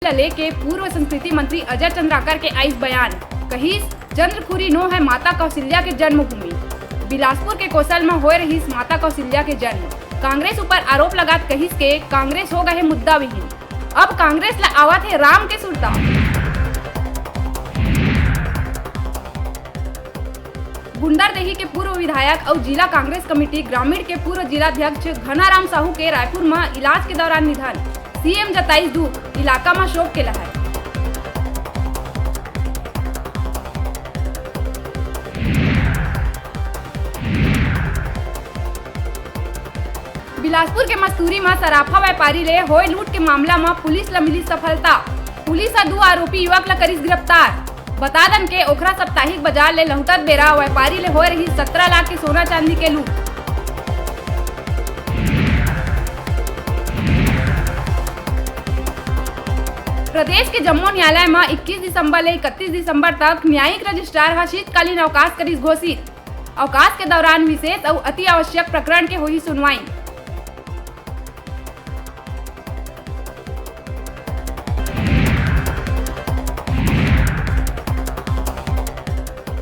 ला लेके पूर्व संस्कृति मंत्री अजय चंद्राकर के आइस बयान। कहिस चंद्रपुरी नो है माता कौशल्या के जन्मभूमि। बिलासपुर के कौशल में हो रही माता कौशल्या के जन्म। कांग्रेस ऊपर आरोप लगात कहिस के कांग्रेस हो गए मुद्दा विहीन। अब कांग्रेस ला आवत है राम के सुरता। गुंडरदेही के पूर्व विधायक और जिला कांग्रेस कमेटी ग्रामीण के पूर्व जिलाध्यक्ष घनाराम साहू के रायपुर में इलाज के दौरान निधन। सीएम जताई दुख, इलाका में शोक के लहर। बिलासपुर के मस्तूरी में सराफा व्यापारी ले होए लूट के मामला में पुलिस ला मिली सफलता। पुलिस 2 आरोपी युवक ला करिस गिरफ्तार। बता दन के ओखरा साप्ताहिक बाजार ले लहुटत बेरा व्यापारी ले होए रही 17 लाख के सोना चांदी के लूट। प्रदेश के जम्मू न्यायालय में 21 दिसंबर ले 31 दिसंबर तक न्यायिक रजिस्ट्रार हा शीतकालीन अवकाश करिस घोषित। अवकाश के दौरान विशेष और अति आवश्यक प्रकरण के हुई सुनवाई।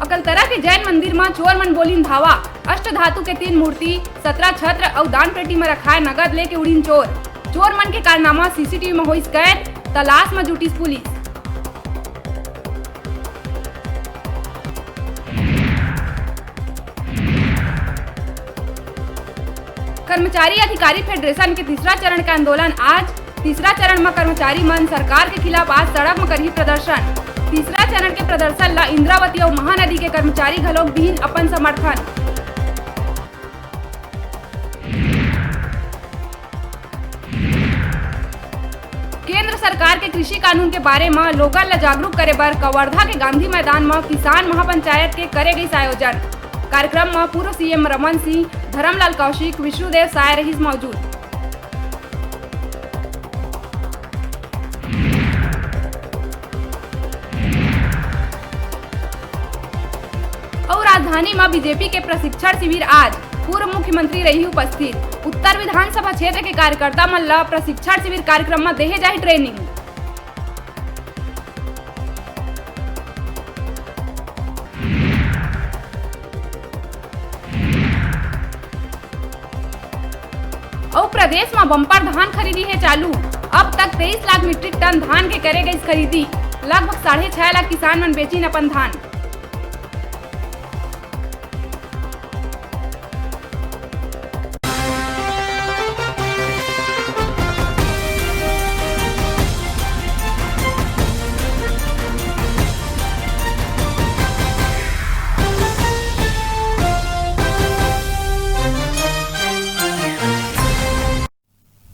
अकलतरा के जैन मंदिर में चोर मन बोलिन धावा। अष्ट धातु के 3 मूर्ति, 17 छत्र और दान पेटी में रखाए नगद लेके उड़ीन चोर। चोर मन के कारनामा सीसीटीवी में हुई कैद। तलाश में जुटी पुलिस। कर्मचारी अधिकारी फेडरेशन के तीसरा चरण का आंदोलन आज। तीसरा चरण में कर्मचारी मन सरकार के खिलाफ आज सड़क में करही प्रदर्शन। तीसरा चरण के प्रदर्शन ला इंद्रावती और महानदी के कर्मचारी घलोक दीन अपन समर्थन। केंद्र सरकार के कृषि कानून के बारे में लोगन ला जागरूक करे बर कवर्धा के गांधी मैदान में किसान महापंचायत के करे गई आयोजन। कार्यक्रम में पूर्व सीएम रमन सिंह, धर्मलाल कौशिक, विष्णुदेव साय रहीस मौजूद। और राजधानी में बीजेपी के प्रशिक्षण शिविर आज। पूर्व मुख्यमंत्री रही उपस्थित। उत्तर विधानसभा क्षेत्र के कार्यकर्ता मन ला प्रशिक्षण शिविर कार्यक्रम में देहे जाही ट्रेनिंग। और प्रदेश में बम्पर धान खरीदी है चालू। अब तक 23 लाख मीट्रिक टन धान के करे गई खरीदी। लगभग 6.5 लाख किसान मन बेचिन अपन धान।